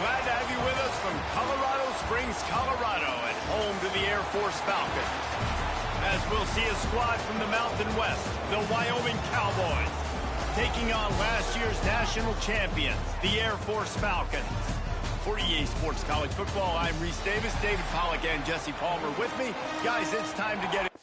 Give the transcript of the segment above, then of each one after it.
Glad to have you with us from Colorado Springs, Colorado, and home to the Air Force Falcons. As we'll see a squad from the Mountain West, the Wyoming Cowboys, taking on last year's national champions, the Air Force Falcons. For EA Sports College Football, I'm Reese Davis, David Pollack, and Jesse Palmer with me. Guys, it's time to get it.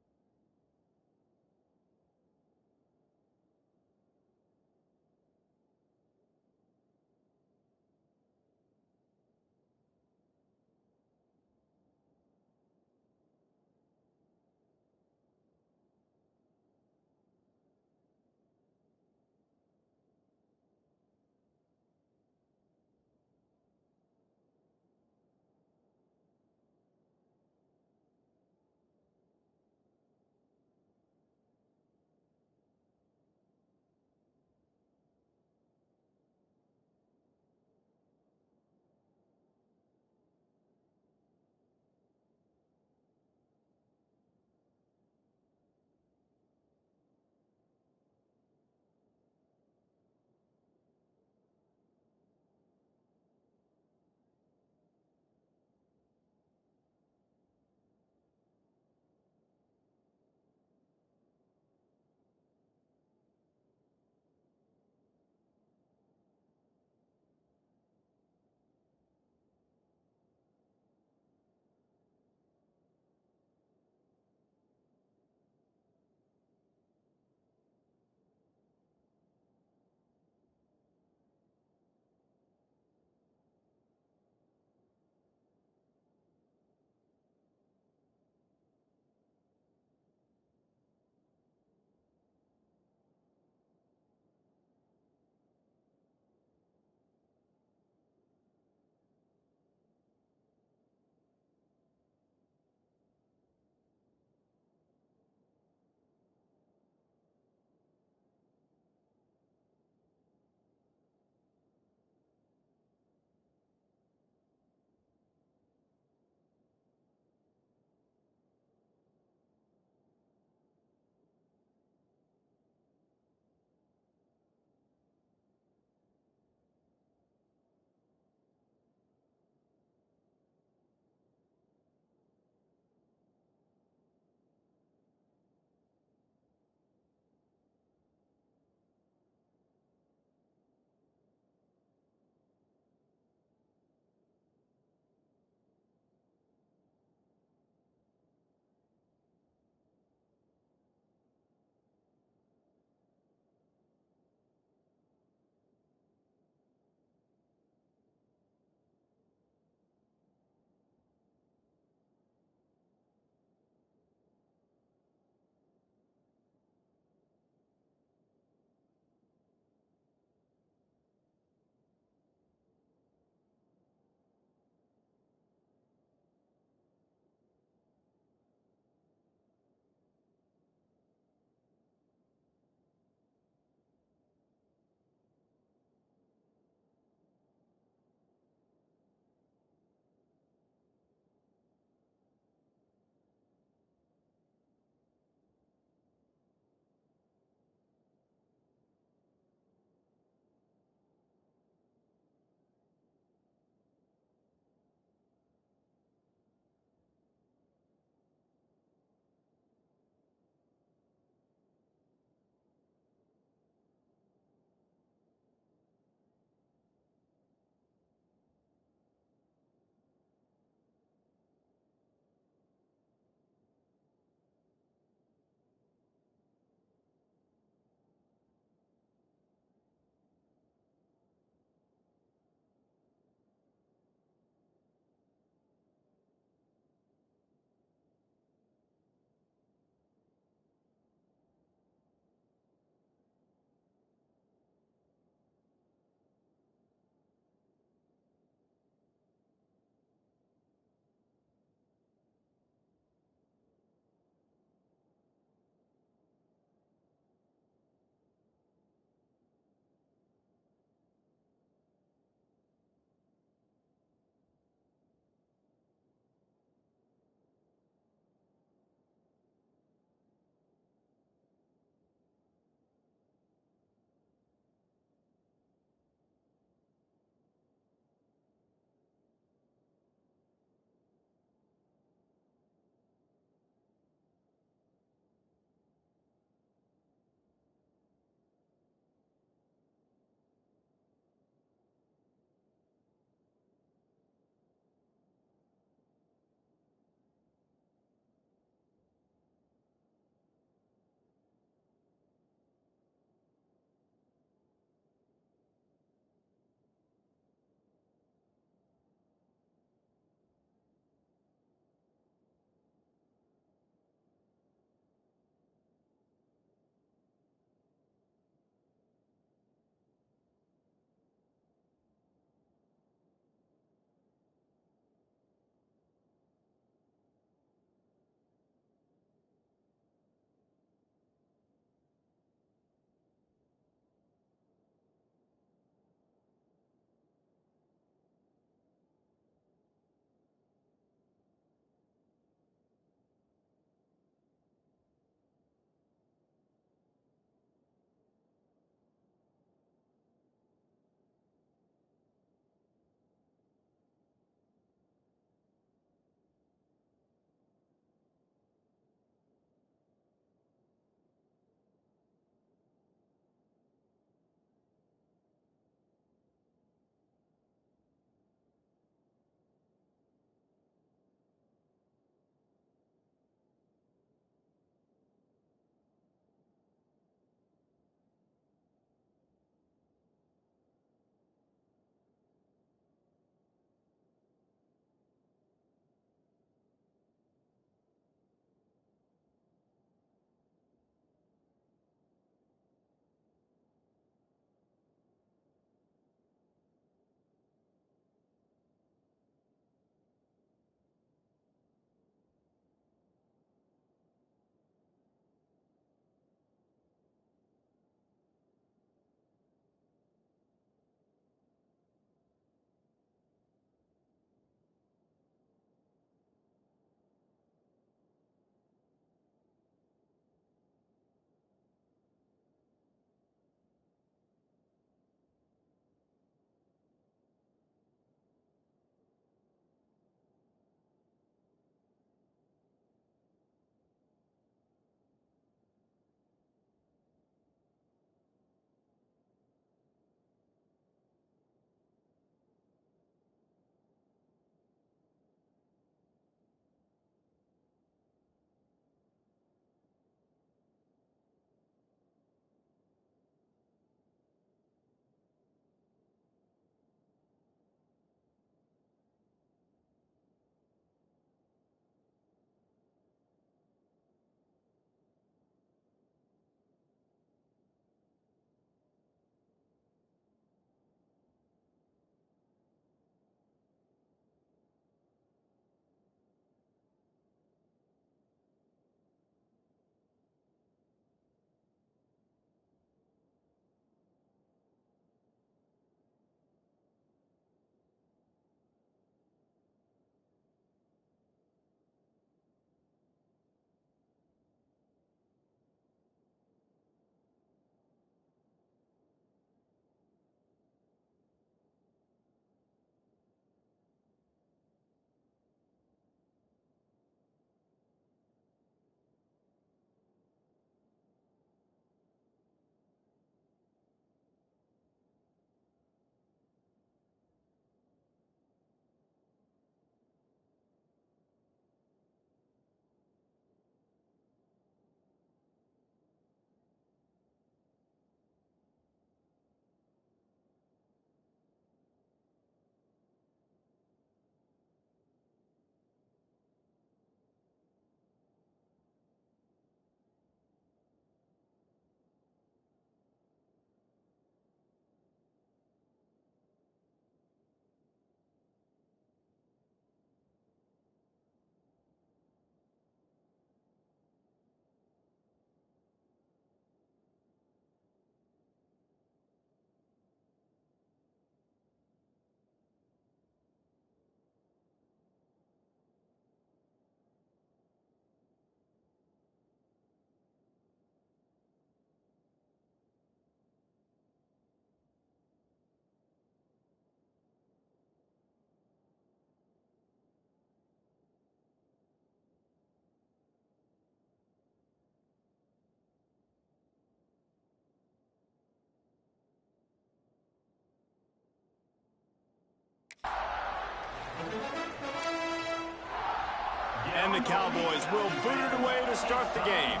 And the Cowboys will boot it away to start the game.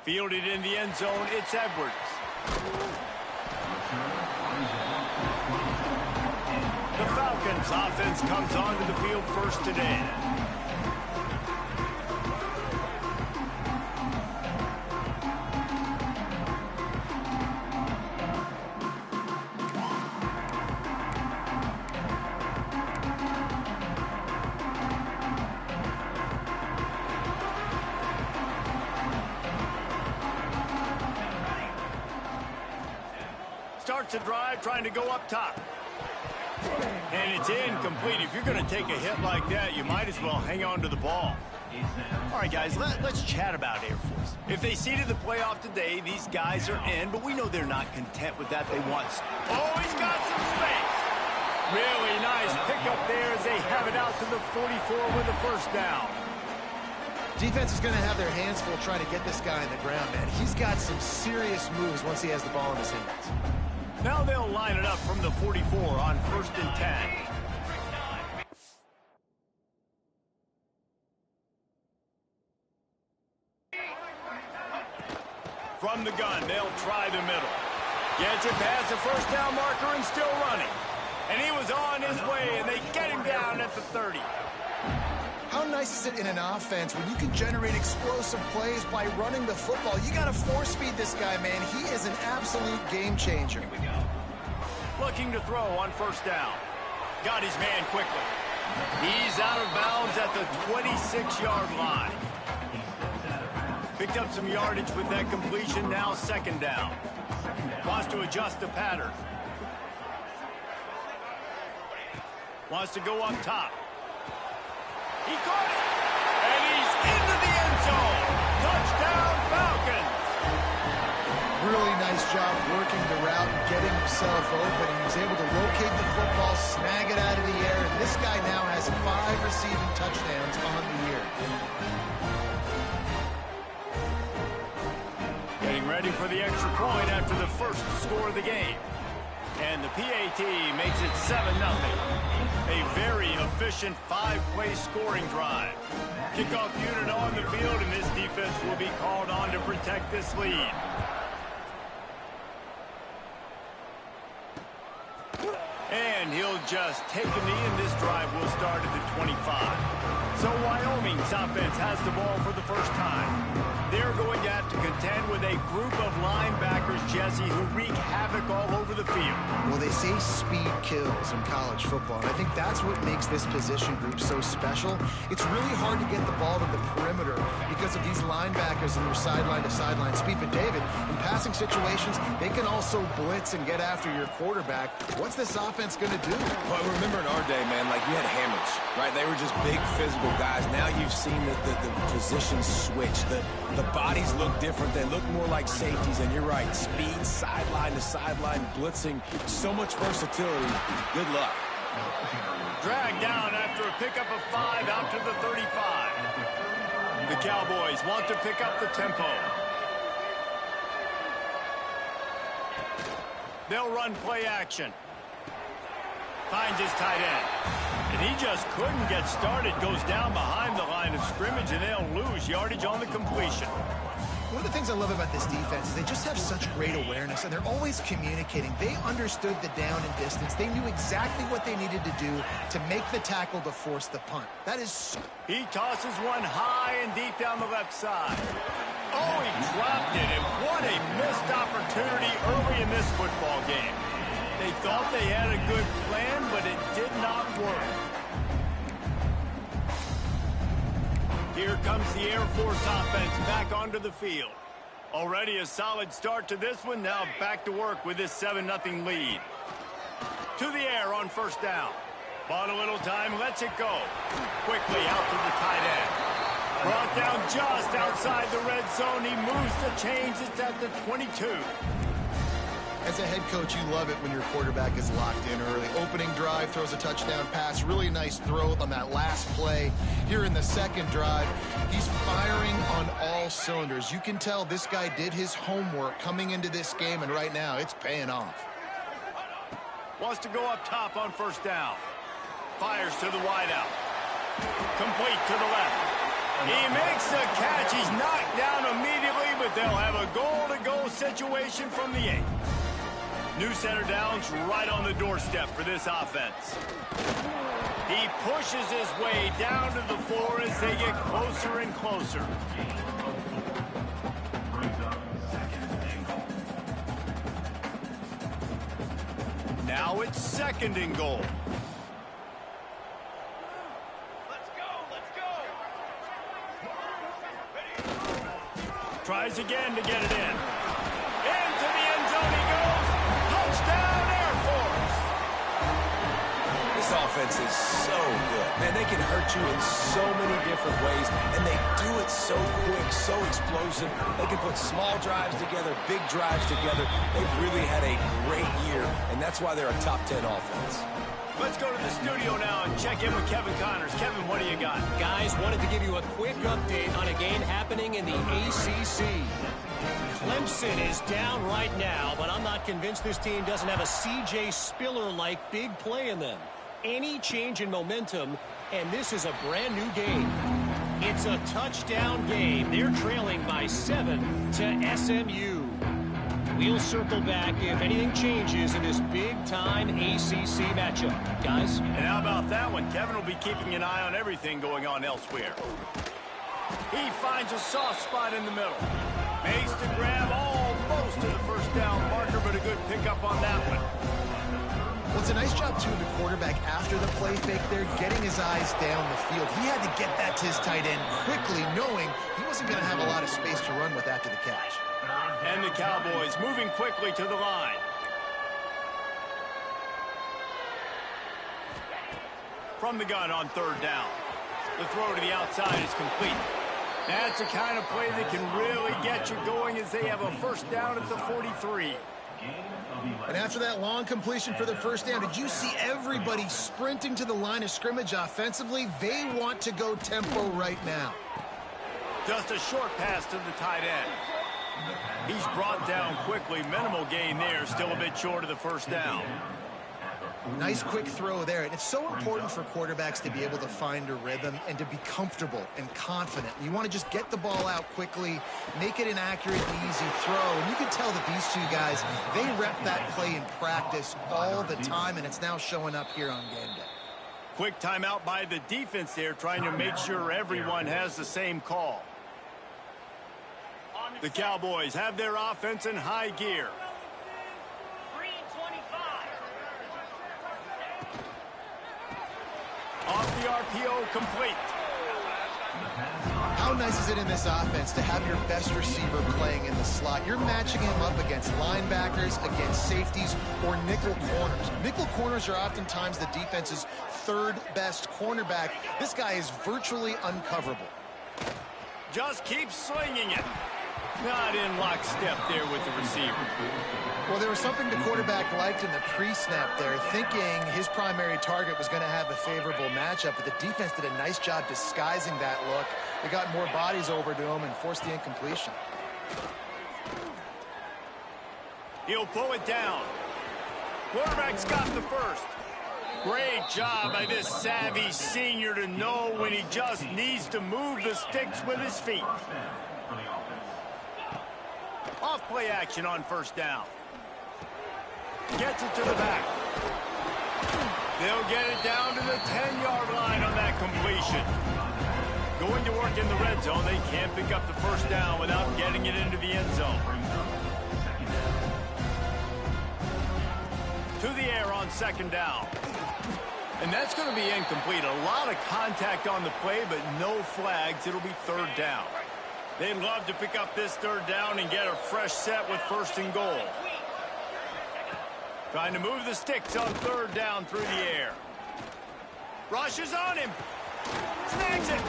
Fielded in the end zone, it's Edwards. The Falcons offense comes onto the field first today. Starts a drive trying to go up top. And it's incomplete. If you're going to take a hit like that, you might as well hang on to the ball. All right, guys, let's chat about Air Force. If they seeded the playoff today, these guys are in, but we know they're not content with that. They want... Oh, he's got some space. Really nice pickup there as they have it out to the 44 with a first down. Defense is going to have their hands full trying to get this guy on the ground, man. He's got some serious moves once he has the ball in his hands. Now they'll line it up from the 44 on 1st and 10. From the gun, they'll try the middle. Gets it past the first down marker and still running. And he was on his way, and they get him down at the 30. How nice is it in an offense when you can generate explosive plays by running the football? You got to force feed this guy, man. He is an absolute game changer. Looking to throw on first down. Got his man quickly. He's out of bounds at the 26-yard line. Picked up some yardage with that completion, now second down. Wants to adjust the pattern. Wants to go up top. He caught it, and he's into the end zone. Touchdown, Falcons. Really nice job working the route and getting himself open. He was able to locate the football, snag it out of the air, and this guy now has 5 receiving touchdowns on the year. Getting ready for the extra point after the first score of the game. And the PAT makes it 7-0. A very efficient 5-play scoring drive. Kickoff unit on the field, and this defense will be called on to protect this lead. And he'll just take a knee, and this drive will start at the 25. So Wyoming's offense has the ball for the first time. They're going to have to contend with a group of linebackers, Jesse, who wreak havoc all over the field. Well, they say speed kills in college football, and I think that's what makes this position group so special. It's really hard to get the ball to the perimeter because of these linebackers and their sideline-to-sideline speed. But, David, in passing situations, they can also blitz and get after your quarterback. What's this offense going to do? Well, remember in our day, man, like you had hammers, right? They were just big physical guys. Now you've seen the positions switch. The bodies look different. They look more like safeties, and you're right. Speed, sideline to sideline, blitzing. So much versatility. Good luck. Dragged down after a pickup of 5 out to the 35. The Cowboys want to pick up the tempo. They'll run play action. Finds his tight end. And he just couldn't get started. Goes down behind the line of scrimmage, and they'll lose yardage on the completion. One of the things I love about this defense is they just have such great awareness, and they're always communicating. They understood the down and distance. They knew exactly what they needed to do to make the tackle to force the punt. That is so... He tosses one high and deep down the left side. Oh, he dropped it, and what a missed opportunity early in this football game. They thought they had a good plan, but it did not work. Here comes the Air Force offense back onto the field. Already a solid start to this one. Now back to work with this 7-0 lead. To the air on first down. Bought a little time, lets it go. Quickly out to the tight end. Brought down just outside the red zone. He moves the chains. It's at the 22. As a head coach, you love it when your quarterback is locked in early. Opening drive, throws a touchdown pass. Really nice throw on that last play. Here in the second drive, he's firing on all cylinders. You can tell this guy did his homework coming into this game, and right now it's paying off. Wants to go up top on first down. Fires to the wideout. Complete to the left. He makes the catch. He's knocked down immediately, but they'll have a goal-to-go situation from the 8. New center down's right on the doorstep for this offense. He pushes his way down to the 4 as they get closer and closer. Now it's 2nd and goal. Tries again to get it in. Into the end zone he goes. Touchdown, Air Force. This offense is so good. Man, they can hurt you in so many different ways, and they do it so quick, so explosive. They can put small drives together, big drives together. They've really had a great year, and that's why they're a top 10 offense. Let's go to the studio now and check in with Kevin Connors. Kevin, what do you got? Guys, wanted to give you a quick update on a game happening in the ACC. Clemson is down right now, but I'm not convinced this team doesn't have a C.J. Spiller-like big play in them. Any change in momentum, and this is a brand new game. It's a touchdown game. They're trailing by 7 to SMU. We'll circle back if anything changes in this big-time ACC matchup. Guys? And how about that one? Kevin will be keeping an eye on everything going on elsewhere. He finds a soft spot in the middle. Makes the grab almost to the first down marker, but a good pickup on that one. Well, it's a nice job, too, of the quarterback after the play fake there, getting his eyes down the field. He had to get that to his tight end quickly, knowing he wasn't going to have a lot of space to run with after the catch. And the Cowboys moving quickly to the line. From the gun on 3rd down. The throw to the outside is complete. That's the kind of play that can really get you going as they have a first down at the 43. And after that long completion for the first down, did you see everybody sprinting to the line of scrimmage offensively? They want to go tempo right now. Just a short pass to the tight end. He's brought down quickly. Minimal gain there. Still a bit short of the first down. Nice quick throw there. And it's so important for quarterbacks to be able to find a rhythm and to be comfortable and confident. You want to just get the ball out quickly, make it an accurate and easy throw. And you can tell that these two guys, they rep that play in practice all the time, and it's now showing up here on game day. Quick timeout by the defense there, trying to make sure everyone has the same call. The Cowboys have their offense in high gear. Off the RPO, complete. How nice is it in this offense to have your best receiver playing in the slot? You're matching him up against linebackers, against safeties, or nickel corners. Nickel corners are oftentimes the defense's 3rd best cornerback. This guy is virtually uncoverable. Just keep slinging it. Not in lockstep there with the receiver. Well, there was something the quarterback liked in the pre-snap there, thinking his primary target was going to have a favorable matchup, but the defense did a nice job disguising that look. They got more bodies over to him and forced the incompletion. He'll pull it down. Quarterback's got the first. Great job by this savvy senior to know when he just needs to move the sticks with his feet. Off play action on first down. Gets it to the back. They'll get it down to the 10-yard line on that completion. Going to work in the red zone. They can't pick up the first down without getting it into the end zone. To the air on 2nd down. And that's going to be incomplete. A lot of contact on the play, but no flags. It'll be 3rd down. They'd love to pick up this 3rd down and get a fresh set with 1st and goal. Trying to move the sticks on 3rd down through the air. Rushes on him. Snags it.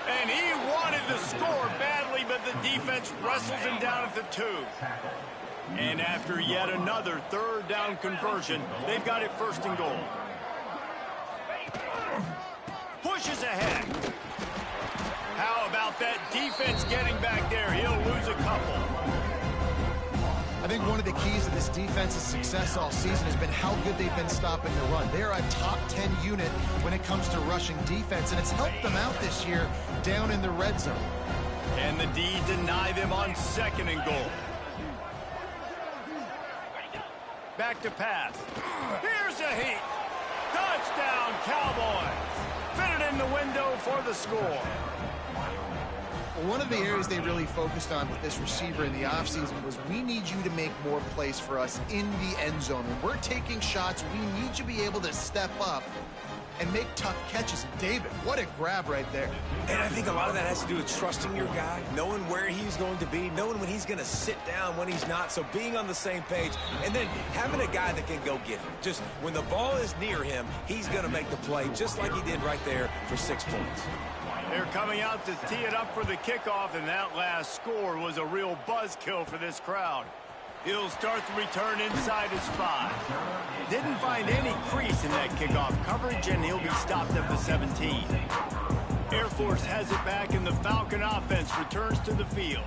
And he wanted to score badly, but the defense wrestles him down at the 2. And after yet another 3rd down conversion, they've got it 1st and goal. Pushes ahead. How about that defense getting back there? He'll lose a couple. I think one of the keys to this defense's success all season has been how good they've been stopping the run. They're a top 10 unit when it comes to rushing defense, and it's helped them out this year down in the red zone. And the D deny them on 2nd and goal. Back to pass. Here's a heat. Touchdown, Cowboys. Fitted in the window for the score. One of the areas they really focused on with this receiver in the offseason was we need you to make more plays for us in the end zone. When we're taking shots, we need you to be able to step up and make tough catches. And David, what a grab right there. And I think a lot of that has to do with trusting your guy, knowing where he's going to be, knowing when he's going to sit down, when he's not. So being on the same page, and then having a guy that can go get him. Just when the ball is near him, he's going to make the play just like he did right there for 6 points. They're coming out to tee it up for the kickoff, and that last score was a real buzzkill for this crowd. He'll start the return inside his 5. Didn't find any crease in that kickoff coverage, and he'll be stopped at the 17. Air Force has it back, and the Falcon offense returns to the field.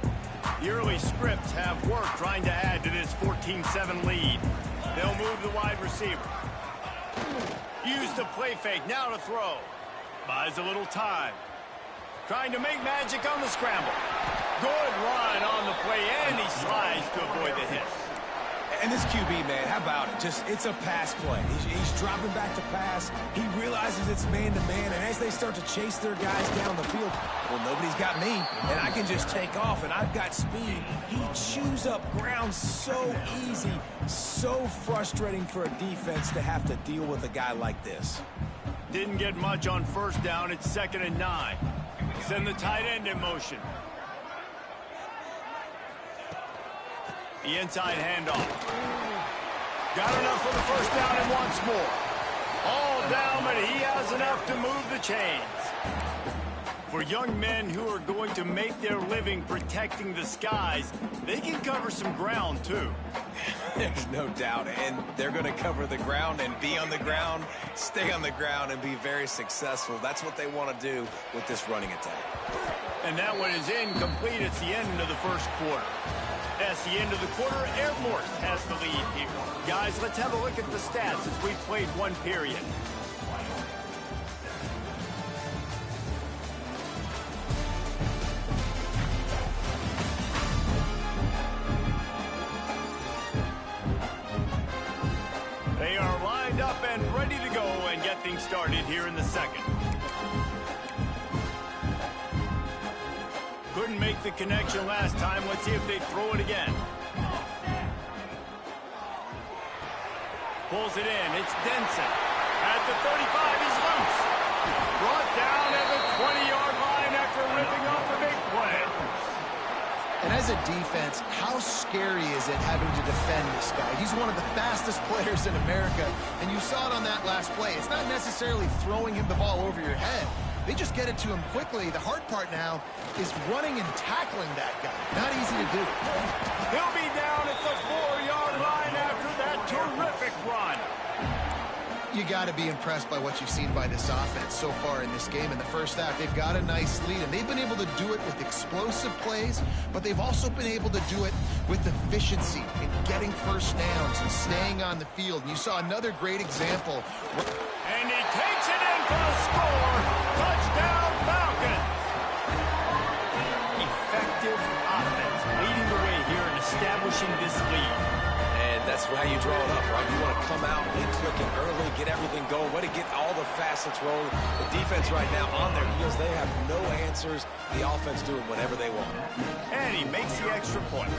The early scripts have worked trying to add to this 14-7 lead. They'll move the wide receiver. Use the play fake, now to throw. Buys a little time. Trying to make magic on the scramble. Good run on the play, and he slides to avoid the hit. And this QB, man, how about it? Just, it's a pass play. He's dropping back to pass. He realizes it's man-to-man, and as they start to chase their guys down the field, well, nobody's got me, and I can just take off, and I've got speed. He chews up ground so easy, so frustrating for a defense to have to deal with a guy like this. Didn't get much on 1st down. It's 2nd and 9. Send the tight end in motion. The inside handoff. Got enough for the 1st down and wants more. All down, but he has enough to move the chains. For young men who are going to make their living protecting the skies, they can cover some ground, too. There's no doubt, and they're going to cover the ground and be on the ground, stay on the ground, and be very successful. That's what they want to do with this running attack. And that one is incomplete. It's the end of the 1st quarter. That's the end of the quarter. Air Force has the lead here. Guys, let's have a look at the stats as we played 1 period. They are lined up and ready to go and get things started here in the 2nd. Couldn't make the connection last time. Let's see if they throw it again. Pulls it in. It's Denson. At the 35, he's loose. Brought down at the 20-yard line after ripping off the big play. And as a defense, how scary is it having to defend this guy? He's one of the fastest players in America, and you saw it on that last play. It's not necessarily throwing him the ball over your head. They just get it to him quickly. The hard part now is running and tackling that guy. Not easy to do. He'll be down at the 4-yard line after that terrific run. You got to be impressed by what you've seen by this offense so far in this game. In the 1st half, they've got a nice lead, and they've been able to do it with explosive plays, but they've also been able to do it with efficiency and getting 1st downs and staying on the field. And you saw another great example. And he takes it in for the score. Touchdown, Falcons. Effective offense leading the way here in establishing this lead. And that's how you draw it up, right? You want to come out and clicking early, get everything going, way to get all the facets rolling. The defense right now on their heels, they have no answers. The offense doing whatever they want. And he makes the extra point.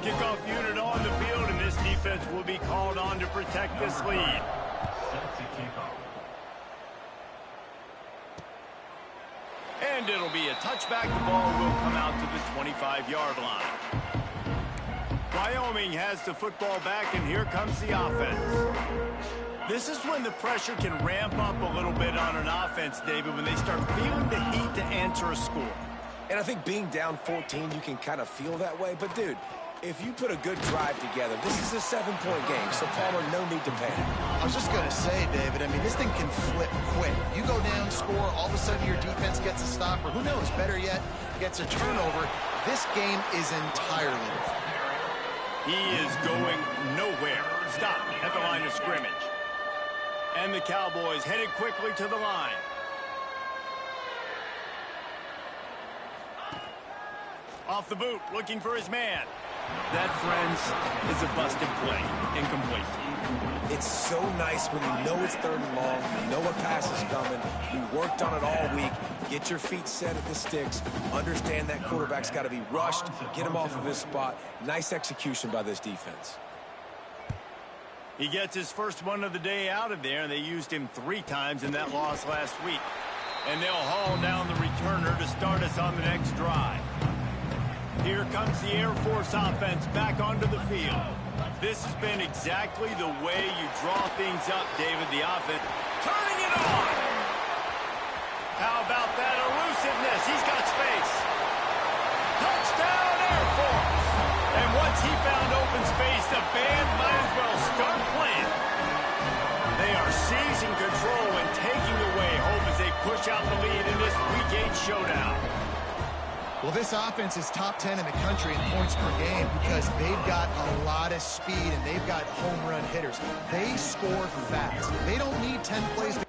Kickoff unit on the field, and this defense will be called on to protect this lead. And it'll be a touchback. The ball will come out to the 25-yard line. Wyoming has the football back, and here comes the offense. This is when the pressure can ramp up a little bit on an offense, David, when they start feeling the heat to answer a score. And I think being down 14, you can kind of feel that way. But, dude, if you put a good drive together, this is a 7-point game, so Palmer, no need to panic. I was just going to say, David, I mean, this thing can flip quick. You go down, score, all of a sudden your defense gets a stop, or who knows, better yet, gets a turnover. This game is entirely different. He is going nowhere. Stop at the line of scrimmage. And the Cowboys headed quickly to the line. Off the boot, looking for his man. That, friends, is a busted play. Incomplete. It's so nice when you know it's 3rd and long, you know a pass is coming, you worked on it all week, get your feet set at the sticks, understand that quarterback's got to be rushed, get him off of his spot. Nice execution by this defense. He gets his first one of the day out of there, and they used him 3 times in that loss last week. And they'll haul down the returner to start us on the next drive. Here comes the Air Force offense back onto the field. This has been exactly the way you draw things up, David, the offense. Turning it on! How about that elusiveness? He's got space. Touchdown, Air Force! And once he found open space, the band might as well start playing. They are seizing control and taking away hope as they push out the lead in this Week 8 showdown. Well, this offense is top 10 in the country in points per game because they've got a lot of speed and they've got home run hitters. They score fast. They don't need 10 plays to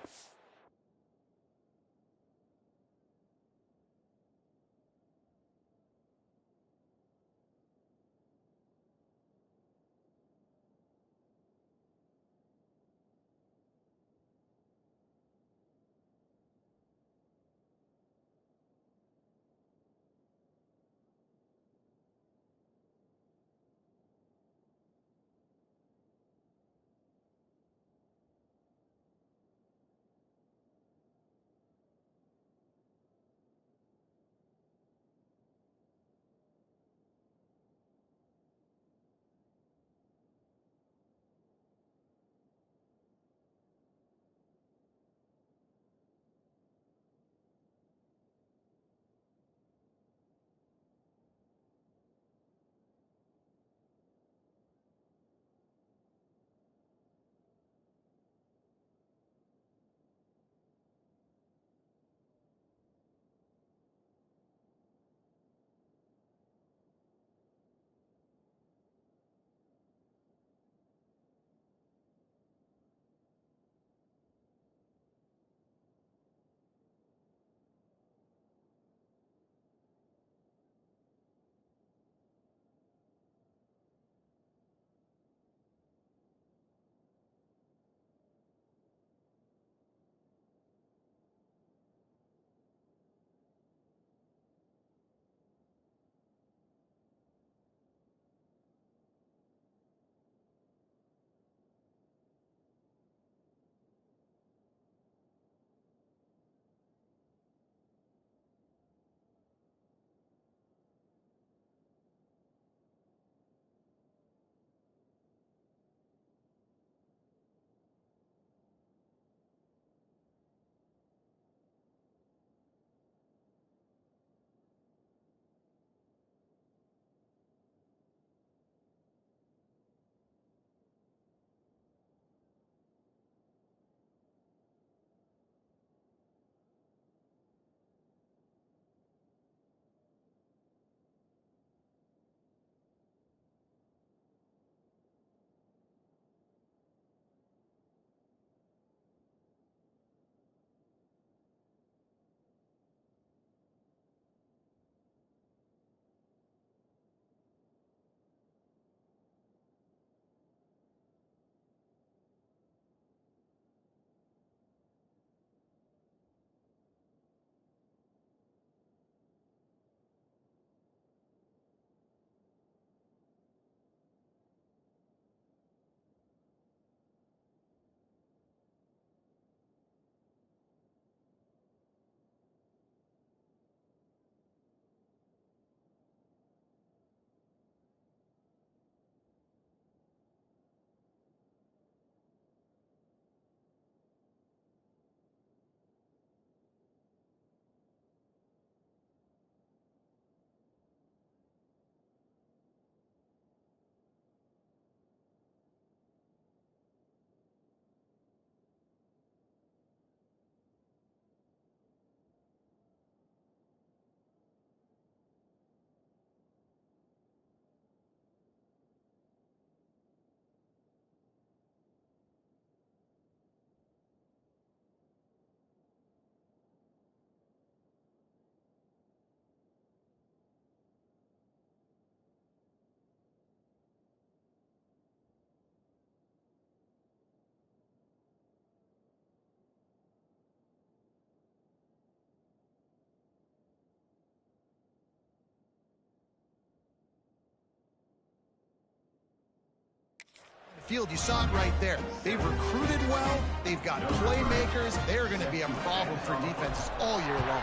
field. You saw it right there. They've recruited well. They've got playmakers. They're going to be a problem for defenses all year long.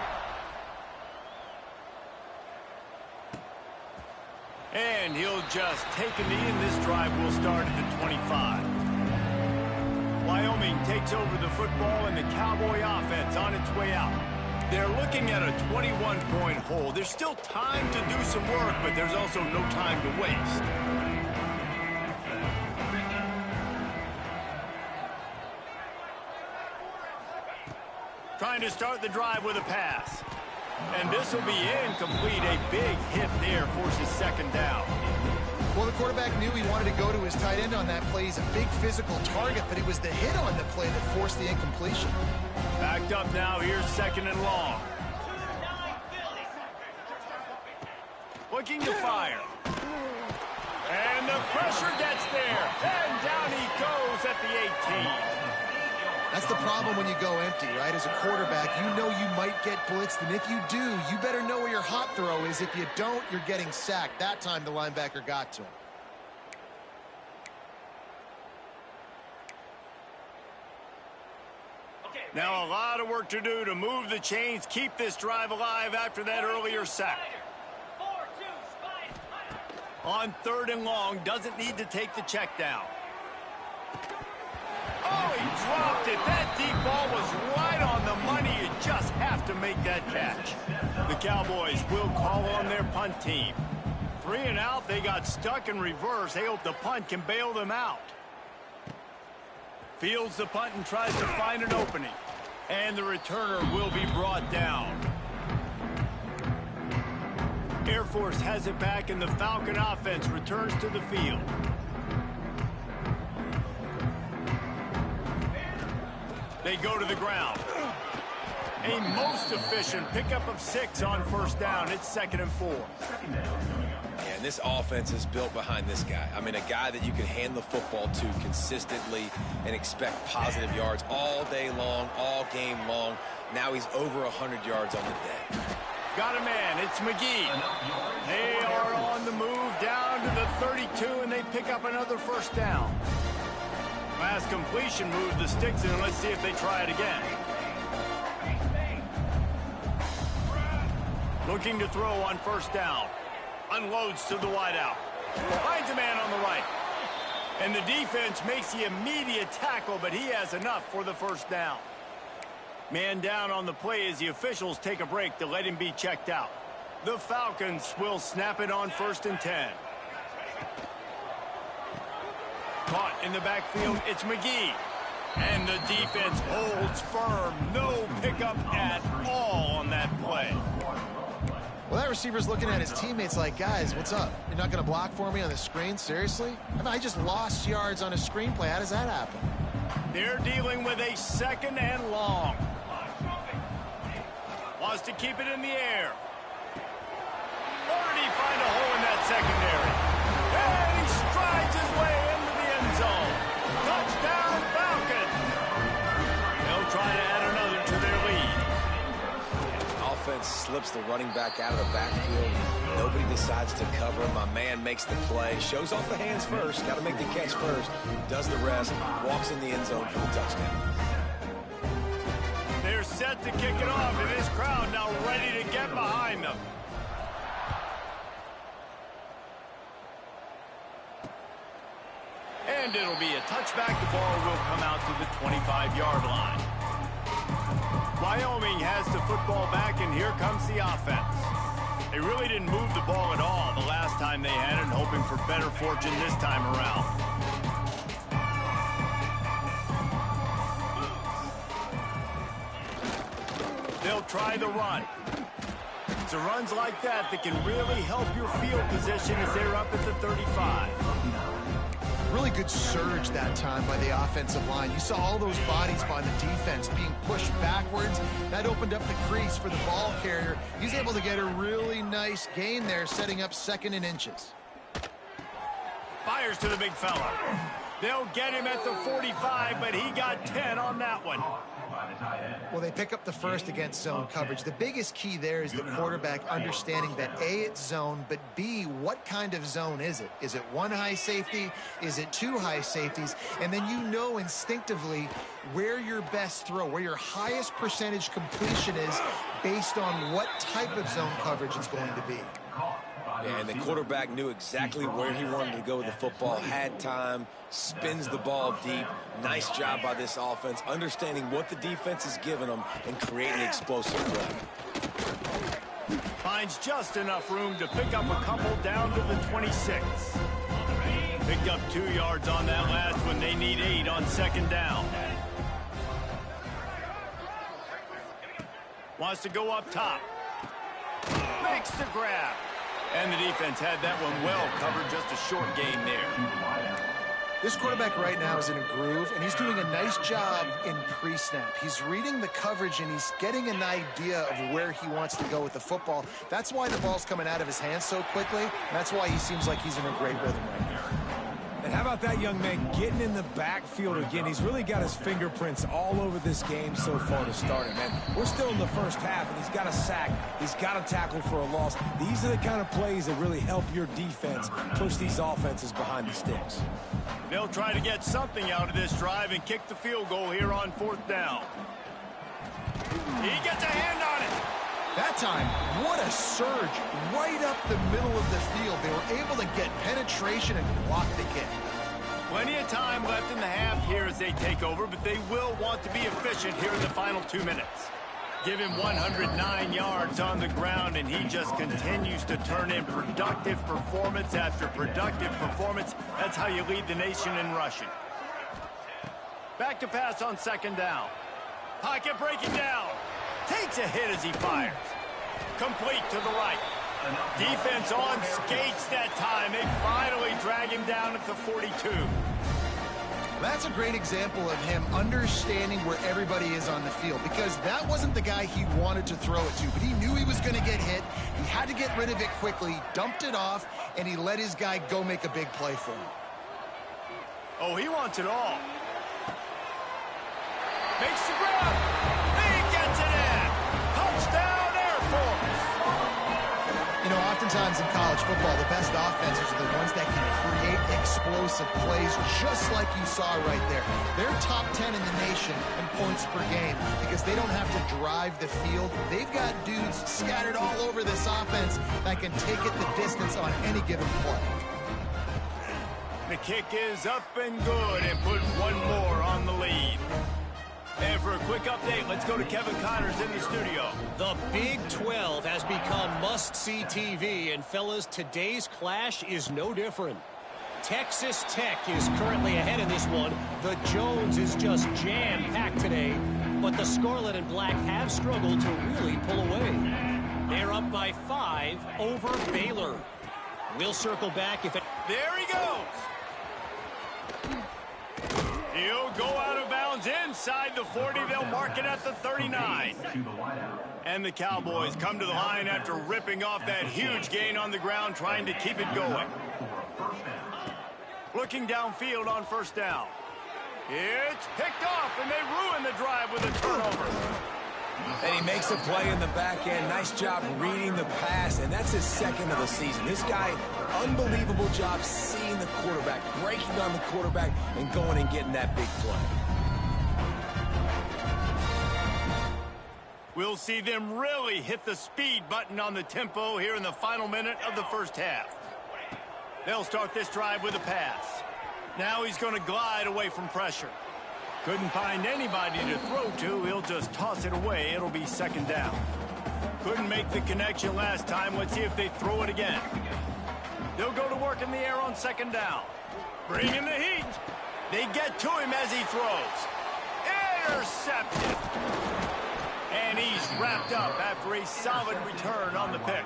And he'll just take a knee, and this drive will start at the 25. Wyoming takes over the football, and the Cowboy offense on its way out. They're looking at a 21-point hole. There's still time to do some work, but there's also no time to waste. Trying to start the drive with a pass. And this will be incomplete. A big hit there forces second down. Well, the quarterback knew he wanted to go to his tight end on that play. He's a big physical target, but it was the hit on the play that forced the incompletion. Backed up now. Here's second and long. Looking to fire. And the pressure gets there. And down he goes at the 18. That's the problem when you go empty, right? As a quarterback, you know you might get blitzed, and if you do, you better know where your hot throw is. If you don't, you're getting sacked. That time the linebacker got to him. Now a lot of work to do to move the chains, keep this drive alive after that earlier sack. On third and long, doesn't need to take the check down. Oh, he dropped it. That deep ball was right on the money. You just have to make that catch. The Cowboys will call on their punt team. 3 and out, they got stuck in reverse. They hope the punt can bail them out. Fields the punt and tries to find an opening. And the returner will be brought down. Air Force has it back, and the Falcon offense returns to the field. They go to the ground. A most efficient pickup of 6 on first down. It's 2nd and 4. And this offense is built behind this guy. I mean, a guy that you can hand the football to consistently and expect positive yards all day long, all game long. Now he's over 100 yards on the day. Got a man. It's McGee. They are on the move down to the 32, and they pick up another first down. Last completion moved the sticks in. Let's see if they try it again. Looking to throw on first down. Unloads to the wideout. Finds a man on the right. And the defense makes the immediate tackle, but he has enough for the first down. Man down on the play as the officials take a break to let him be checked out. The Falcons will snap it on 1st and 10. Caught in the backfield, it's McGee. And the defense holds firm. No pickup at all on that play. Well, that receiver's looking at his teammates like, guys, what's up? You're not going to block for me on the screen? Seriously? I mean, I just lost yards on a screenplay. How does that happen? They're dealing with a 2nd and long. Wants to keep it in the air. Or did he find a hole in that secondary? And he strides his way into the end zone. Touchdown, Falcons. They'll try to add another to their lead. Offense slips the running back out of the backfield. Nobody decides to cover him. My man makes the play. Shows off the hands first. Got to make the catch first. Does the rest. Walks in the end zone for the touchdown. They're set to kick it off, and this crowd now ready to get behind them. And it'll be a touchback. The ball will come out to the 25-yard line. Wyoming has the football back, and here comes the offense. They really didn't move the ball at all the last time they had it, hoping for better fortune this time around. They'll try the run. It's the runs like that that can really help your field position as they're up at the 35. Really good surge that time by the offensive line. You saw all those bodies by the defense being pushed backwards. That opened up the crease for the ball carrier. He's able to get a really nice gain there, setting up 2nd and inches. Fires to the big fella. They'll get him at the 45, but he got 10 on that one. Well, they pick up the first against zone coverage. The biggest key there is the quarterback understanding that A, it's zone, but B, what kind of zone is it? Is it one high safety? Is it two high safeties? And then you know instinctively where your best throw, where your highest percentage completion is based on what type of zone coverage it's going to be. And the quarterback knew exactly where he wanted to go with the football, had time, spins the ball deep. Nice job by this offense, understanding what the defense is giving them and creating explosive play. Finds just enough room to pick up a couple down to the 26. Picked up 2 yards on that last one. They need 8 on second down. Wants to go up top. Makes the grab. And the defense had that one well covered, just a short gain there. This quarterback right now is in a groove, and he's doing a nice job in pre-snap. He's reading the coverage, and he's getting an idea of where he wants to go with the football. That's why the ball's coming out of his hands so quickly, and that's why he seems like he's in a great rhythm right now. And how about that young man getting in the backfield again? He's really got his fingerprints all over this game so far to start it, man. We're still in the first half, and he's got a sack. He's got a tackle for a loss. These are the kind of plays that really help your defense push these offenses behind the sticks. They'll try to get something out of this drive and kick the field goal here on 4th down. He gets a hand on it. That time, what a surge right up the middle of the field. They were able to get penetration and block the kick. Plenty of time left in the half here as they take over, but they will want to be efficient here in the final 2 minutes. Give him 109 yards on the ground, and he just continues to turn in productive performance after productive performance. That's how you lead the nation in rushing. Back to pass on second down. Pocket breaking down. Takes a hit as he fires. Complete to the right. Defense on skates that time. They finally drag him down at the 42. That's a great example of him understanding where everybody is on the field, because that wasn't the guy he wanted to throw it to, but he knew he was going to get hit. He had to get rid of it quickly, dumped it off, and he let his guy go make a big play for him. Oh, he wants it all. Makes the grab. He gets it in. Touchdown, Air Force. You know, oftentimes in college football, the best offenses are the ones that can create explosive plays, just like you saw right there. They're top 10 in the nation in points per game because they don't have to drive the field. They've got dudes scattered all over this offense that can take it the distance on any given play. The kick is up and good and put one more on the lead. And for a quick update, let's go to Kevin Connors in the studio. The Big 12 has become must-see TV, and fellas, today's clash is no different. Texas Tech is currently ahead in this one. The Jones is just jam-packed today, but the Scarlet and Black have struggled to really pull away. They're up by 5 over Baylor. We'll circle back if it... There he goes. He'll go out of bounds inside the 40. They'll mark it at the 39. And the Cowboys come to the line after ripping off that huge gain on the ground, trying to keep it going. Looking downfield on first down. It's picked off, and they ruin the drive with a turnover. And he makes a play in the back end. Nice job reading the pass, and that's his second of the season. This guy, unbelievable job seeing the quarterback, breaking on the quarterback, and going and getting that big play. We'll see them really hit the speed button on the tempo here in the final minute of the first half. They'll start this drive with a pass. Now he's going to glide away from pressure. Couldn't find anybody to throw to. He'll just toss it away. It'll be second down. Couldn't make the connection last time. Let's see if they throw it again. They'll go to work in the air on second down. Bring in the heat. They get to him as he throws. Intercepted. And he's wrapped up after a solid return on the pick.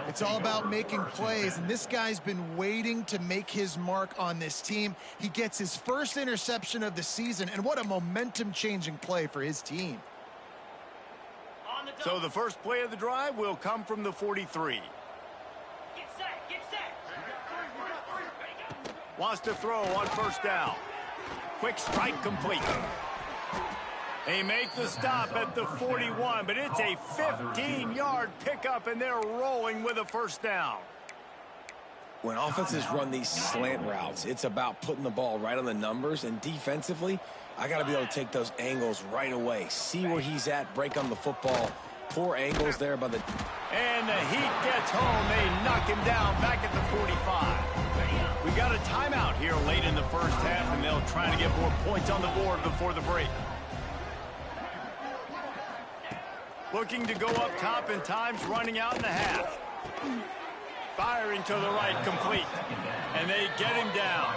It's all about making plays, and this guy's been waiting to make his mark on this team. He gets his first interception of the season, and what a momentum-changing play for his team. So the first play of the drive will come from the 43. Get set, get set. Wants to throw on first down. Quick strike complete. They make the stop at the 41, but it's a 15-yard pickup, and they're rolling with a first down. When offenses run these slant routes, it's about putting the ball right on the numbers, and defensively, I got to be able to take those angles right away. See where he's at, break on the football. Poor angles there by the... And the Heat gets home. They knock him down back at the 45. We got a timeout here late in the first half, and they'll try to get more points on the board before the break. Looking to go up top, and time's running out in the half. Firing to the right, complete. And they get him down.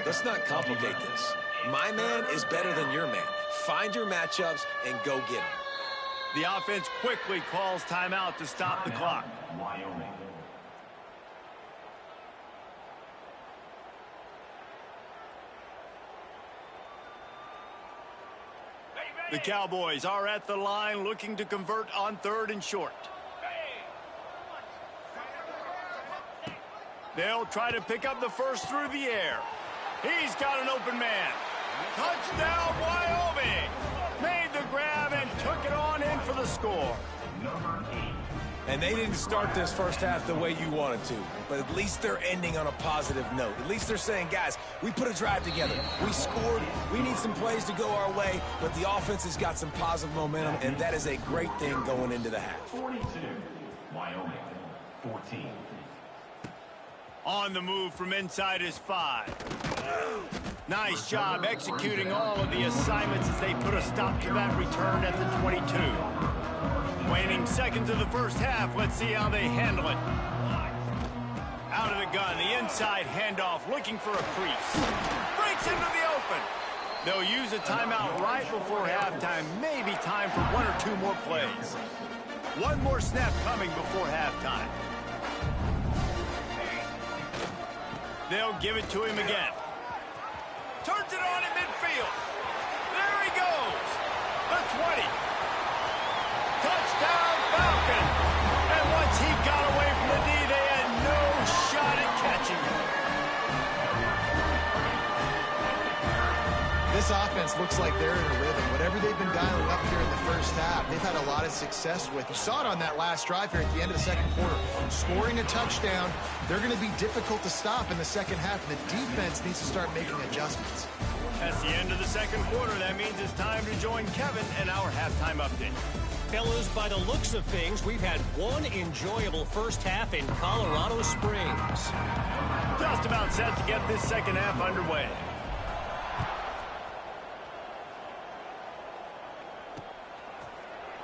Let's not complicate this. My man is better than your man. Find your matchups and go get him. The offense quickly calls timeout to stop the clock. The Cowboys are at the line looking to convert on 3rd and short. They'll try to pick up the first through the air. He's got an open man. Touchdown, Wyoming! Made the grab and took it on in for the score. And they didn't start this first half the way you wanted to, but at least they're ending on a positive note. At least they're saying, guys, we put a drive together. We scored. We need some plays to go our way, but the offense has got some positive momentum, and that is a great thing going into the half. 42, Wyoming, 14. On the move from inside his 5. Nice job executing all of the assignments as they put a stop to that return at the 22. Waning seconds of the first half. Let's see how they handle it. Out of the gun, the inside handoff, looking for a crease. Breaks into the open. They'll use a timeout right before halftime. Maybe time for 1 or 2 more plays. One more snap coming before halftime. They'll give it to him again. Turns it on in midfield. There he goes. The 20. Touchdown, Falcon. And once he got away from the D, they had no shot at catching him. This offense looks like they're in a rhythm. Whatever they've been dialing up here in the first half, they've had a lot of success with. You saw it on that last drive here at the end of the second quarter. Scoring a touchdown, they're going to be difficult to stop in the second half, and the defense needs to start making adjustments. That's the end of the second quarter. That means it's time to join Kevin and our halftime update. Fellas, by the looks of things, we've had one enjoyable first half in Colorado Springs. Just about set to get this second half underway.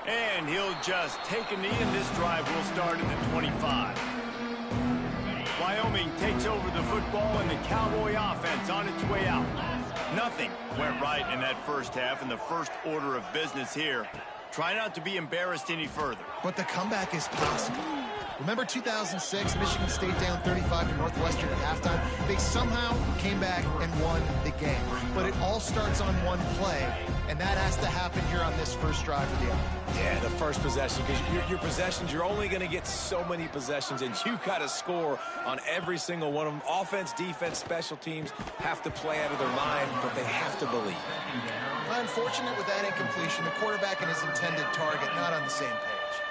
And he'll just take a knee, and this drive will start at the 25. Wyoming takes over the football, and the Cowboy offense on its way out. Nothing went right in that first half, and the first order of business here. Try not to be embarrassed any further. But the comeback is possible. Remember 2006, Michigan State down 35 to Northwestern at halftime? They somehow came back and won the game. But it all starts on one play, and that has to happen here on this first drive of the offense. Yeah, the first possession, because your possessions, you're only going to get so many possessions, and you got to score on every single one of them. Offense, defense, special teams have to play out of their mind, but they have to believe. Unfortunate with that incompletion, the quarterback and his intended target not on the same page.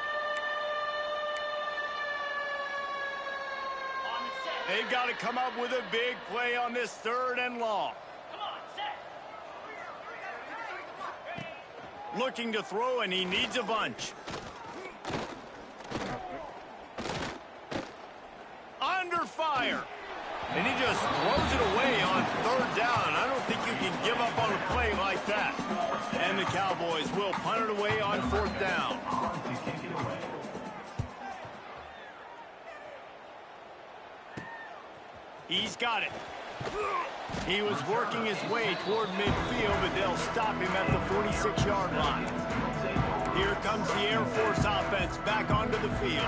They've got to come up with a big play on this 3rd and long. Come on, set. Looking to throw, and he needs a bunch. Under fire. And he just throws it away on 3rd down. I don't think you can give up on a play like that. And the Cowboys will punt it away on 4th down. He's got it. He was working his way toward midfield, but they'll stop him at the 46-yard line. Here comes the Air Force offense back onto the field.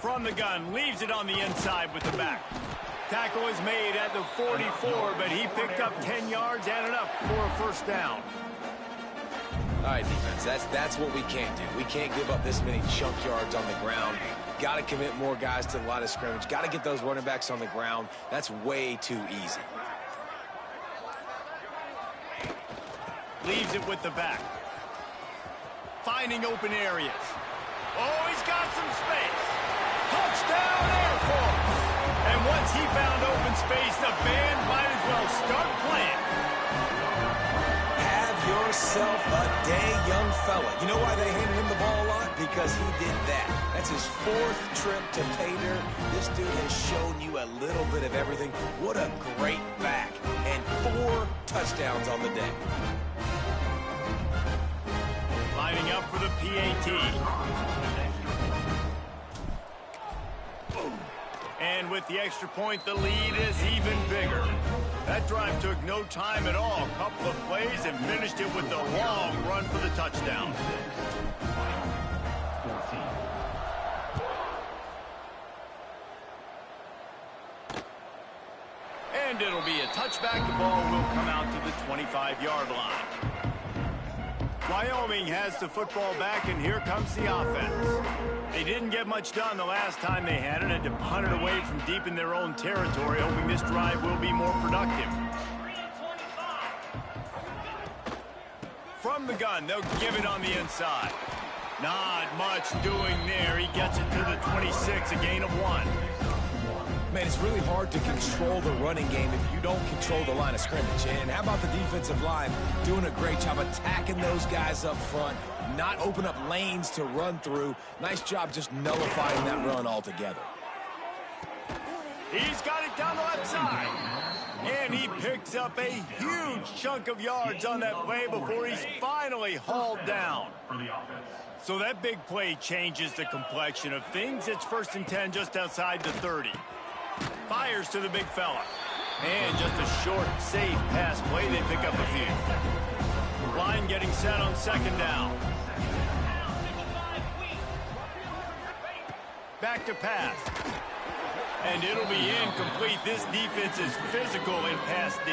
From the gun, leaves it on the inside with the back. Tackle is made at the 44, but he picked up 10 yards and enough for a first down. All right, defense, that's what we can't do. We can't give up this many chunk yards on the ground. got to commit more guys to the line of scrimmage. Got to get those running backs on the ground. That's way too easy. Leaves it with the back. Finding open areas. Oh, he's got some space. Touchdown, Air Force. And once he found open space, the band might as well start playing. Have yourself a day, young fella. You know why they handed him the ball a lot? Because he did that. That's his 4th trip to pay dirt. This dude has shown you a little bit of everything. What a great back. And 4 touchdowns on the day. Lining up for the PAT. And with the extra point, the lead is even bigger. That drive took no time at all. A couple of plays and finished it with a long run for the touchdown. And it'll be a touchback. The ball will come out to the 25-yard line. Wyoming has the football back, and here comes the offense. They didn't get much done the last time they had it, and to punt it away from deep in their own territory, hoping this drive will be more productive. From the gun, they'll give it on the inside. Not much doing there. He gets it to the 26, a gain of 1. Man, it's really hard to control the running game if you don't control the line of scrimmage. And how about the defensive line doing a great job attacking those guys up front, not open up lanes to run through. Nice job just nullifying that run altogether. He's got it down the left side. And he picks up a huge chunk of yards on that play before he's finally hauled down. So that big play changes the complexion of things. It's 1st and 10 just outside the 30. Fires to the big fella. And just a short, safe pass play. They pick up a few. Line getting set on 2nd down. Back to pass. And it'll be incomplete. This defense is physical in pass D.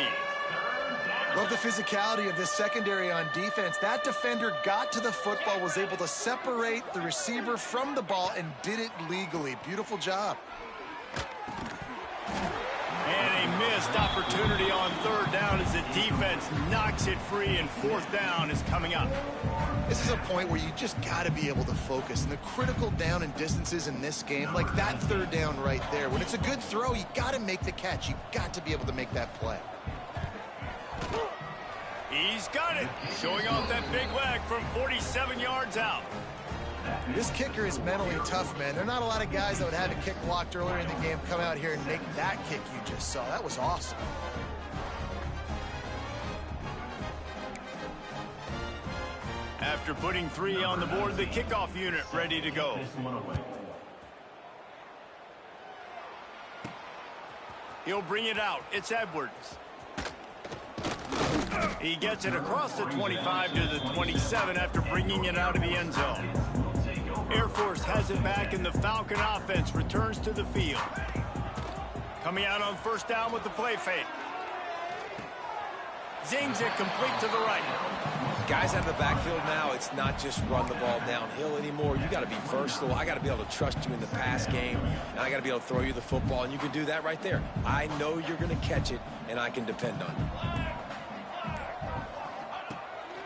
Love the physicality of this secondary on defense. That defender got to the football, was able to separate the receiver from the ball, and did it legally. Beautiful job. And a missed opportunity on 3rd down as the defense knocks it free, and 4th down is coming up. This is a point where you just got to be able to focus. And the critical down and distances in this game, like that 3rd down right there, when it's a good throw, you got to make the catch. You got to be able to make that play. He's got it, showing off that big leg from 47 yards out. This kicker is mentally tough, man. There are not a lot of guys that would have a kick blocked earlier in the game come out here and make that kick you just saw. That was awesome. After putting 3 on the board, the kickoff unit ready to go. He'll bring it out. It's Edwards. He gets it across the 25 to the 27 after bringing it out of the end zone. Air Force has it back, and the Falcon offense returns to the field. Coming out on 1st down with the play fake. Zings it complete to the right. Guys out of the backfield now, it's not just run the ball downhill anymore. You got to be versatile. I got to be able to trust you in the pass game, and I got to be able to throw you the football, and you can do that right there. I know you're going to catch it, and I can depend on you.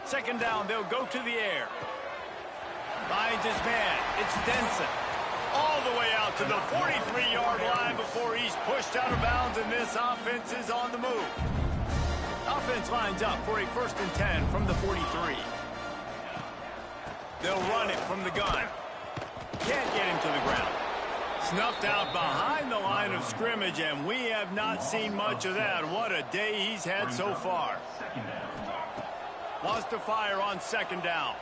2nd down, they'll go to the air. Finds his man. It's Denson. All the way out to the 43-yard line before he's pushed out of bounds, and this offense is on the move. Offense lines up for a 1st and 10 from the 43. They'll run it from the gun. Can't get him to the ground. Snuffed out behind the line of scrimmage, and we have not seen much of that. What a day he's had so far. Wants to fire on 2nd down.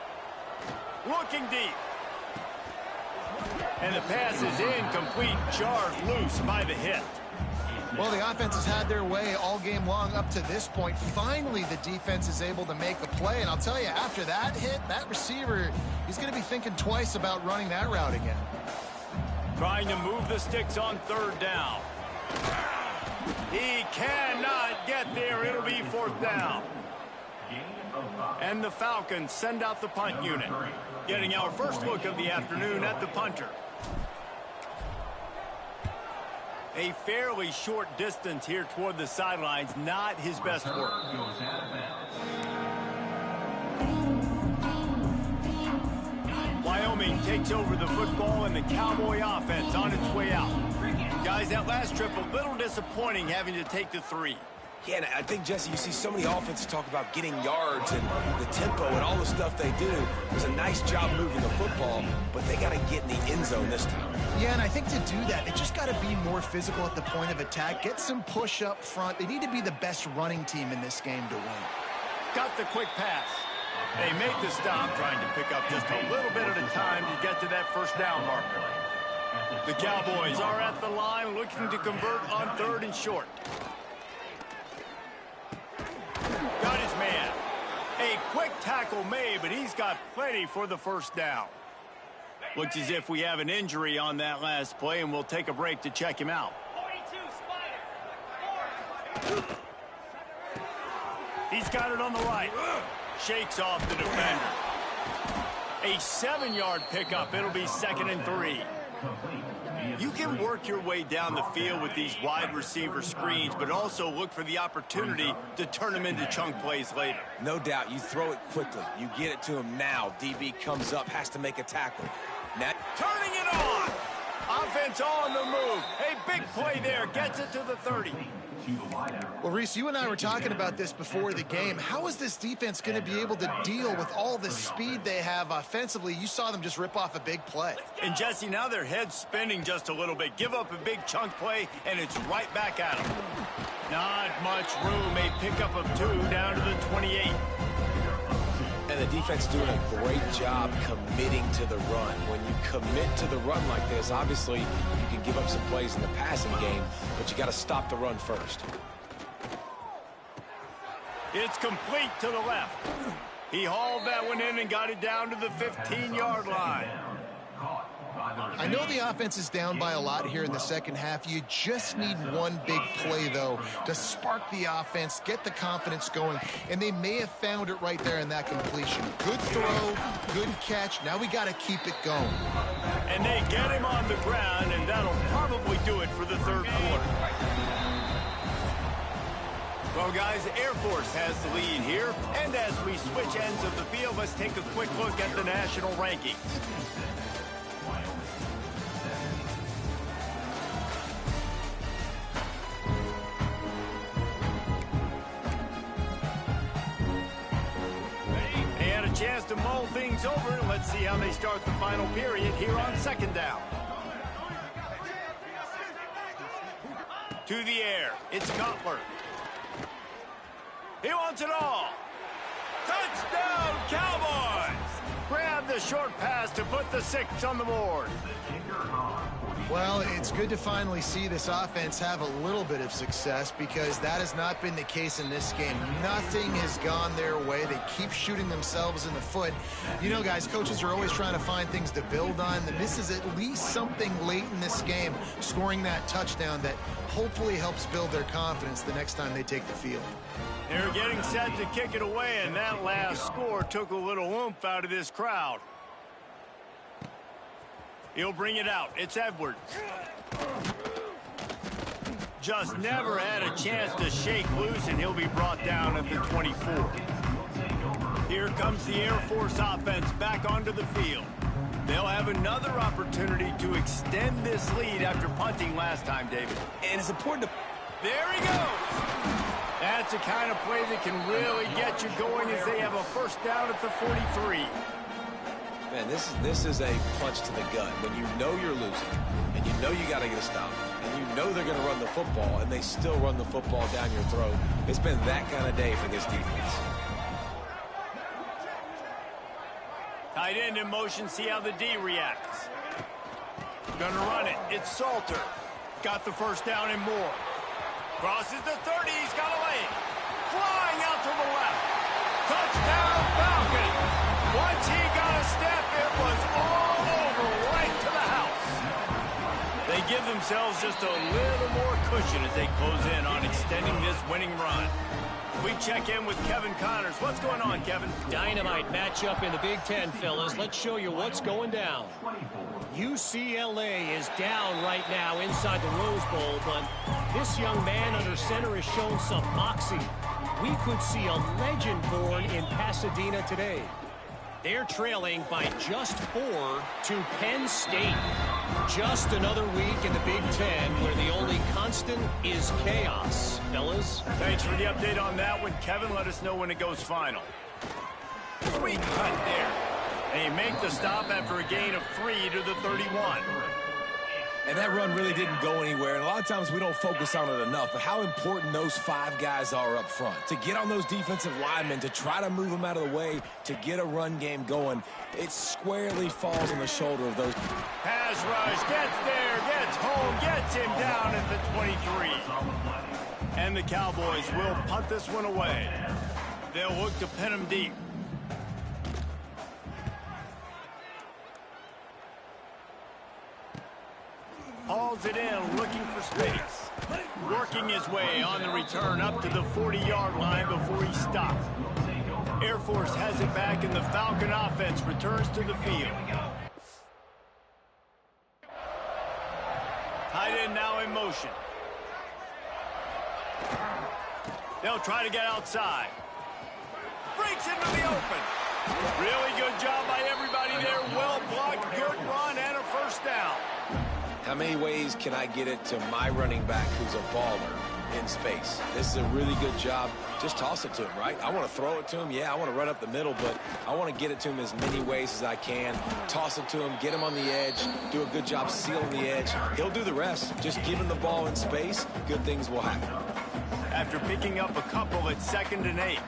Looking deep. And the pass is incomplete, jarred loose by the hit. Well, the offense has had their way all game long up to this point. Finally, the defense is able to make a play. And I'll tell you, after that hit, that receiver, he's going to be thinking twice about running that route again. Trying to move the sticks on 3rd down. He cannot get there. It'll be 4th down. And the Falcons send out the punt unit. Getting our first look of the afternoon at the punter. A fairly short distance here toward the sidelines, not his best work. Wyoming takes over the football and the Cowboy offense on its way out. Guys, that last trip a little disappointing having to take the 3. Yeah, and I think, Jesse, you see so many offenses talk about getting yards and the tempo and all the stuff they do. It was a nice job moving the football, but they got to get in the end zone this time. Yeah, and I think to do that, they just got to be more physical at the point of attack, get some push up front. They need to be the best running team in this game to win. Got the quick pass. They make the stop, trying to pick up just a little bit at a time to get to that first down marker. The Cowboys are at the line looking to convert on 3rd and short. Got his man. A quick tackle made, but he's got plenty for the first down. Looks as if we have an injury on that last play, and we'll take a break to check him out. 42, Spider. He's got it on the right. Shakes off the defender. A 7-yard pickup. It'll be 2nd and 3. You can work your way down the field with these wide receiver screens, but also look for the opportunity to turn them into chunk plays later. No doubt, you throw it quickly. You get it to him now. DB comes up, has to make a tackle. Now, turning it on. Offense on the move. A big play there. Gets it to the 30. Well, Reese, you and I were talking about this before the game. How is this defense going to be able to deal with all the speed they have offensively? You saw them just rip off a big play. And, Jesse, now their head's spinning just a little bit. Give up a big chunk play, and it's right back at them. Not much room. A pickup of 2 down to the 28. And the defense doing a great job committing to the run. When you commit to the run like this, obviously you can give up some plays in the passing game, but you got to stop the run first. It's complete to the left. He hauled that one in and got it down to the 15-yard line. I know the offense is down by a lot here in the second half. You just need one big play, though, to spark the offense, get the confidence going, and they may have found it right there in that completion. Good throw, good catch. Now we got to keep it going. And they get him on the ground, and that'll probably do it for the 3rd quarter. Well, guys, Air Force has the lead here. And as we switch ends of the field, let's take a quick look at the national rankings. Chance to mull things over, and let's see how they start the final period here on 2nd down. To the air, it's Cutler. He wants it all. Touchdown, Cowboys! Grab the short pass to put the 6 on the board. Well, it's good to finally see this offense have a little bit of success, because that has not been the case in this game. Nothing has gone their way. They keep shooting themselves in the foot. You know, guys, coaches are always trying to find things to build on. And this is at least something late in this game, scoring that touchdown that hopefully helps build their confidence the next time they take the field. They're getting set to kick it away, and that last score took a little oomph out of this crowd. He'll bring it out. It's Edwards. Just never had a chance to shake loose, and he'll be brought down at the 24. Here comes the Air Force offense back onto the field. They'll have another opportunity to extend this lead after punting last time, David. And it's important to... There he goes. That's the kind of play that can really get you going as they have a first down at the 43. Man, this is a punch to the gut. When you know you're losing, and you know you got to get a stop, and you know they're going to run the football, and they still run the football down your throat. It's been that kind of day for this defense. Tight end in motion, see how the D reacts. Gonna run it. It's Salter. Got the first down and more. Crosses the 30. He's got a lane. Flying out to the left. Touchdown, Falcons. Once he got a step, it was all over right to the house. They give themselves just a little more cushion as they close in on extending this winning run. We check in with Kevin Connors. What's going on, Kevin? Dynamite matchup in the Big Ten, fellas. Let's show you what's going down. UCLA is down right now inside the Rose Bowl, but this young man under center has shown some moxie. We could see a legend born in Pasadena today. They're trailing by just 4 to Penn State. Just another week in the Big Ten where the only constant is chaos. Fellas? Thanks for the update on that one, Kevin. Let us know when it goes final. Sweet cut there. They make the stop after a gain of 3 to the 31. And that run really didn't go anywhere. And a lot of times we don't focus on it enough, but how important those 5 guys are up front. To get on those defensive linemen, to try to move them out of the way, to get a run game going, it squarely falls on the shoulder of those. Pass rush, gets there, gets home, gets him down at the 23. And the Cowboys will punt this one away. They'll look to pin him deep. Hauls it in, looking for space. Working his way on the return up to the 40-yard line before he stops. Air Force has it back, and the Falcon offense returns to the field. Tight end now in motion. They'll try to get outside. Breaks into the open. Really good job by everybody there. Well blocked, good run, and a first down. How many ways can I get it to my running back who's a baller in space? This is a really good job. Just toss it to him, right? I want to throw it to him. Yeah, I want to run up the middle, but I want to get it to him as many ways as I can. Toss it to him, get him on the edge, do a good job sealing the edge. He'll do the rest. Just give him the ball in space, good things will happen. After picking up a couple at 2nd and 8.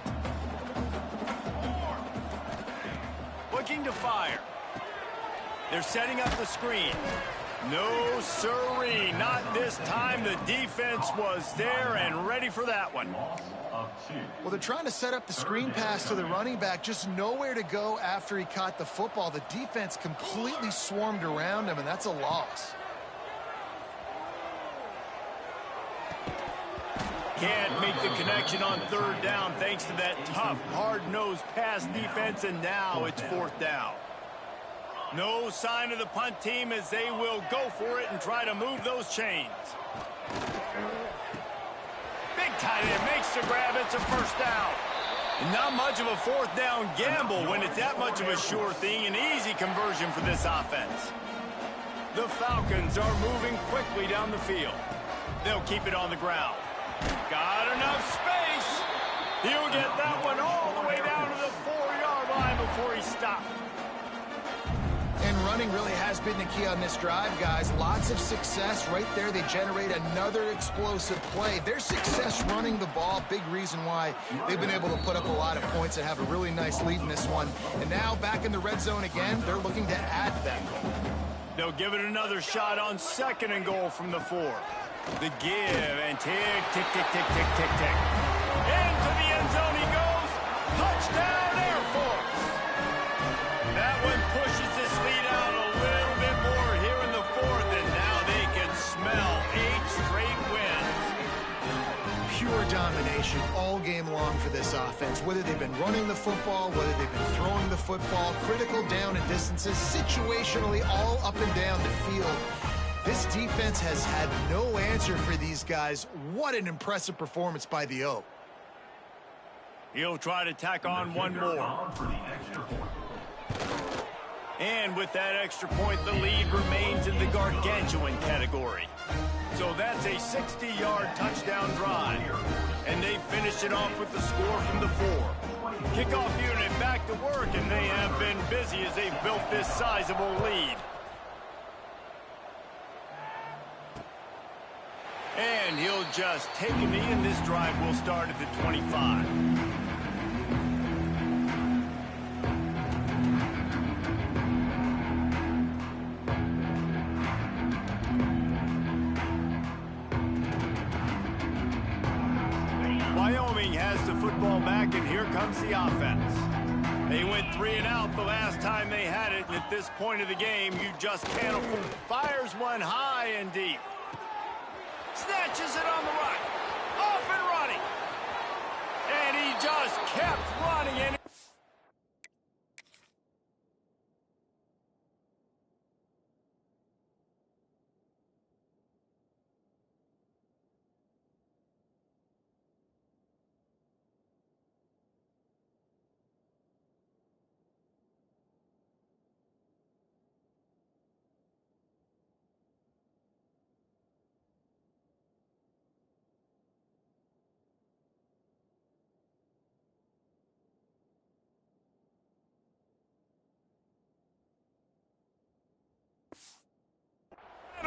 Looking to fire. They're setting up the screen. No, sirree, not this time. The defense was there and ready for that one. Well, they're trying to set up the screen pass to the running back, just nowhere to go after he caught the football. The defense completely swarmed around him, and that's a loss. Can't make the connection on 3rd down thanks to that tough, hard-nosed pass defense, and now it's 4th down. No sign of the punt team as they will go for it and try to move those chains. Big tight end makes the grab. It's a first down. Not much of a 4th down gamble when it's that much of a sure thing. An easy conversion for this offense. The Falcons are moving quickly down the field. They'll keep it on the ground. Got enough space. He'll get that one all the way down to the 4-yard line before he stopped. And running really has been the key on this drive, guys. Lots of success right there. They generate another explosive play. Their success running the ball, big reason why they've been able to put up a lot of points and have a really nice lead in this one. And now back in the red zone again, they're looking to add that. They'll give it another shot on 2nd and goal from the 4. The give and tick, tick, tick, tick, tick, tick, tick. Into the end zone he goes. Touchdown, Air Force. That one pushes this lead out a little bit more here in the 4th, and now they can smell 8 straight wins. Pure domination all game long for this offense. Whether they've been running the football, whether they've been throwing the football, critical down and distances, situationally all up and down the field. This defense has had no answer for these guys. What an impressive performance by the O. He'll try to tack on one more. And with that extra point, the lead remains in the gargantuan category. So that's a 60-yard touchdown drive. And they finish it off with the score from the 4. Kickoff unit back to work, and they have been busy as they've built this sizable lead. And he'll just take a knee, and this drive will start at the 25. Wyoming has the football back, and here comes the offense. They went 3 and out the last time they had had it, and at this point of the game, you just can't afford. Fires one high and deep. Snatches it on the right. Off and running. And he just kept running. And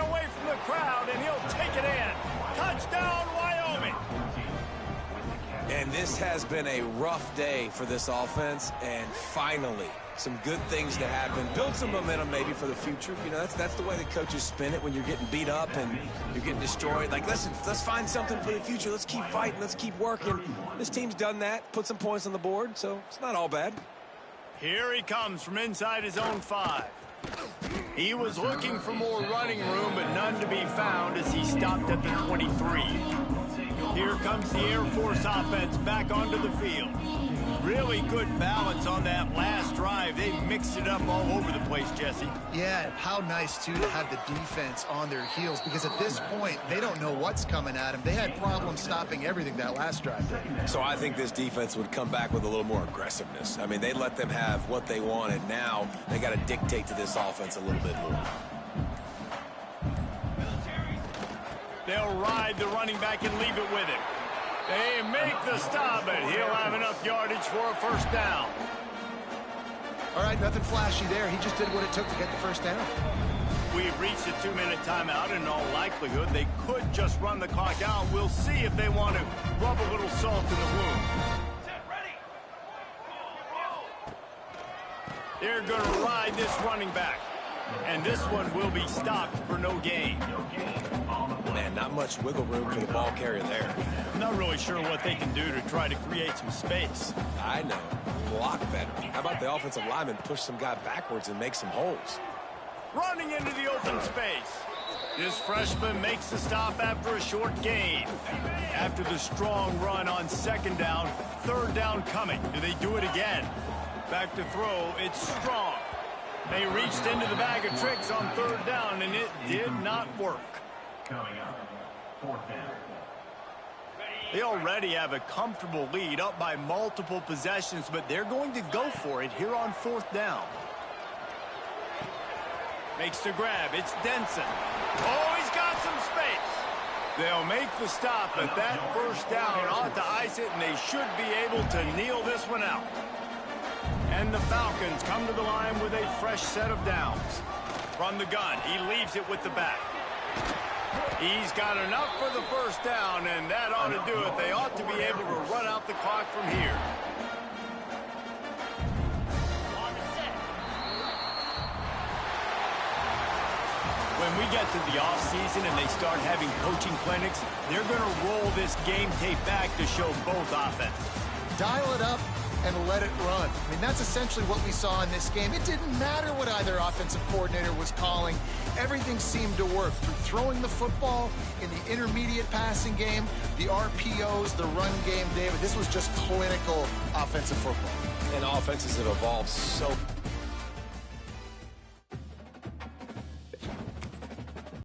away from the crowd, and he'll take it in. Touchdown, Wyoming. And this has been a rough day for this offense, and finally, some good things to happen. Build some momentum maybe for the future. You know, that's the way the coaches spin it when you're getting beat up and you're getting destroyed. Like, listen, let's find something for the future. Let's keep fighting. Let's keep working. This team's done that, put some points on the board, so it's not all bad. Here he comes from inside his own 5. He was looking for more running room, but none to be found as he stopped at the 23. Here comes the Air Force offense back onto the field. Really good balance on that last drive. They mixed it up all over the place, Jesse. Yeah, how nice, too, to have the defense on their heels, because at this point, they don't know what's coming at them. They had problems stopping everything that last drive did. So I think this defense would come back with a little more aggressiveness. I mean, they let them have what they wanted. Now they got to dictate to this offense a little bit more. They'll ride the running back and leave it with him. They make the stop, but he'll have enough yardage for a first down. All right, nothing flashy there. He just did what it took to get the first down. We've reached a 2-minute timeout, and in all likelihood, they could just run the clock out. We'll see if they want to rub a little salt in the wound. They're going to ride this running back, and this one will be stopped for no gain. Man, not much wiggle room for the ball carrier there. I'm not really sure what they can do to try to create some space. I know. Block better. How about the offensive lineman push some guy backwards and make some holes? Running into the open space. This freshman makes the stop after a short gain. After the strong run on second down, third down coming. Do they do it again? Back to throw. It's strong. They reached into the bag of tricks on third down, and it did not work. Coming up, 4th down. They already have a comfortable lead, up by multiple possessions, but they're going to go for it here on 4th down. Makes the grab. It's Denson. Oh, he's got some space. They'll make the stop, but that first down ought to ice it, and they should be able to kneel this one out. And the Falcons come to the line with a fresh set of downs. From the gun, he leaves it with the back. He's got enough for the first down, and that ought to do it. They ought to be able to run out the clock from here. On the set. When we get to the offseason and they start having coaching clinics, they're going to roll this game tape back to show both offenses. Dial it up and let it run. I mean, that's essentially what we saw in this game. It didn't matter what either offensive coordinator was calling. Everything seemed to work through throwing the football in the intermediate passing game, the RPOs, the run game, David. This was just clinical offensive football. And offenses have evolved so